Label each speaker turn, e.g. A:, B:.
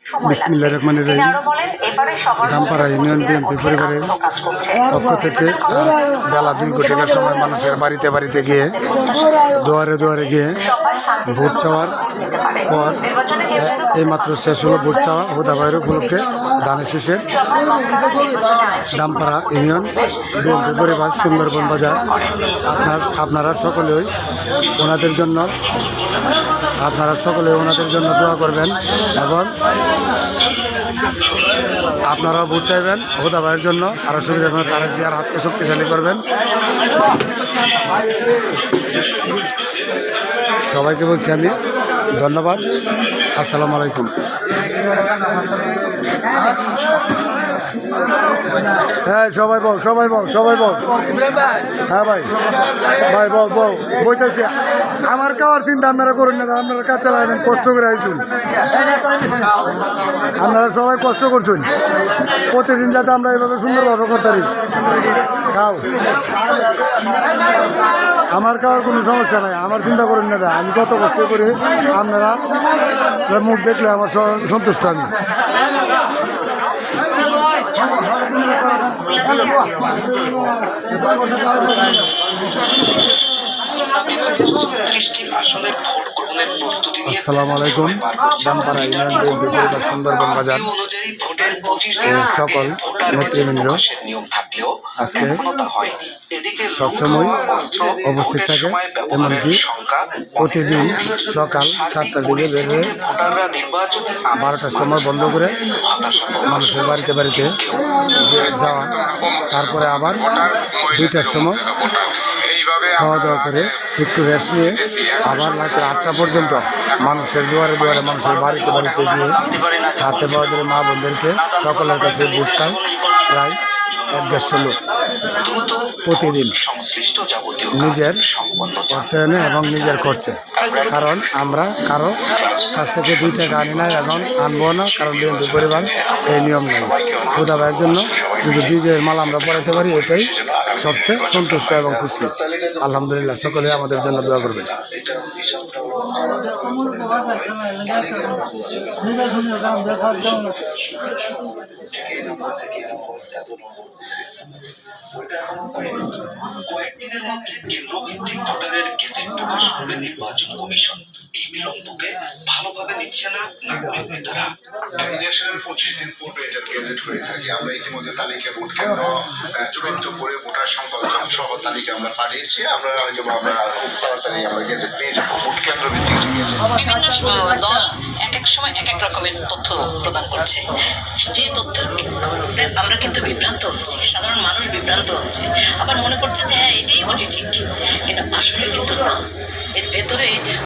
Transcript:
A: বিসমিল্লাহির রহমানির রহিম। Dampara union BNP পরিবারের পক্ষ থেকে বেলা 2 কোটিকার সময় মানুষের বাড়িতে বাড়িতে গিয়ে দুয়ারে দুয়ারে গিয়ে ভোট চাওয়ার পর এইমাত্র শেষ হলো ভোট চাওয়া হুদাবাইয়ের উপলক্ষে ধানের শীষের দামপাড়া ইউনিয়ন বিএনপি পরিবার সুন্দরবন বাজার। আপনারা সকলেই ওনাদের জন্য দোয়া করবেন এবং আপনারাও ভোট চাইবেন হুদাবাইয়ের জন্য। আরও সুবিধা করে তারেক জিয়ার হাতকে শক্তিশালী করবেন। সবাইকে বলছি আমি ধন্যবাদ। আসসালামু আলাইকুম। হ্যাঁ সবাই বল হ্যাঁ ভাই বইতেছি। আমার খাওয়ার চিন্তা আপনারা করুন না, আপনারা কাজ চালাবেন, কষ্ট করে আইসুন। আপনারা সবাই কষ্ট করছেন, প্রতিদিন যাতে আমরা এইভাবে সুন্দরভাবে করতে পারি। খাও, আমার খাওয়ার কোনো সমস্যা নাই, আমার চিন্তা করুন না। আমি কত কষ্ট করে আপনারা মুখ দেখলে আমার সন্তুষ্ট। আমি আসসালামু আলাইকুম। দামপাড়া ইউনিয়ন বিএনপি পরিবার সুন্দরবন বাজার সকল নেতৃবৃন্দ আজকে সবসময় উপস্থিত থাকে, এমনকি প্রতিদিন সকাল 7টার দিকে বের হয়ে 12টার সময় বন্ধ করে মানুষের বাড়িতে বাড়িতে যাওয়া, তারপরে আবার 2টার সময় খাওয়া দাওয়া করে একটু রেস্ট নিয়ে আবার রাত্রে 8টা পর্যন্ত মানুষের দুয়ারে দুয়ারে মানুষের বাড়িতে বাড়িতে গিয়ে হাতে পাওয়া ধরে মা বোনদেরকে সকলের কাছে ভোট চাই। প্রায় 1-150 লোক প্রতিদিন নিজের অর্থায়নে এবং নিজের খরচে। কারণ আমরা কারো কাছ থেকে 2 টাকা আনি না এবং আনবো না, কারণ বিএনপি পরিবার এই নিয়ম নেই। হুদাবাইয়ের জন্য যদি বিজয়ের মাল আমরা পড়াইতে পারি, এটাই সবচেয়ে সন্তুষ্ট এবং খুশি। আলহামদুলিল্লাহ, সকলে আমাদের জন্য দোয়া করবেন।
B: কয়েকদিনের মধ্যে কেন্দ্রভিত্তিক ভোটারের গেজেট প্রকাশ করবে নির্বাচন কমিশন। এই বিলম্বকে ভালোভাবে নিচ্ছে না নাগরিক নেতারা।
C: ইলেকশনের 25 দিন পূর্বে এটার গেজেট হয়ে থাকে। আমরা ইতিমধ্যে তালিকা ভোট কেন্দ্র চূড়ান্ত করে ভোটার সংখ্যা সহ তালিকা আমরা পাঠিয়েছি। আমরা হয়তো আমরা খুব তাড়াতাড়ি আমরা গেজেট পেয়ে যাবো, ভোট কেন্দ্র ভিত্তিক গেজেট।
D: বিভিন্ন দল এক এক সময় এক এক রকমের তথ্য প্রদান করছে, যে তথ্য আমরা কিন্তু বিভ্রান্ত হচ্ছি, সাধারণ মানুষ বিভ্রান্ত হচ্ছে, আবার মনে করছে যে হ্যাঁ এটাই বুঝি ঠিক, কিন্তু আসলে কিন্তু না। এর ভেতরে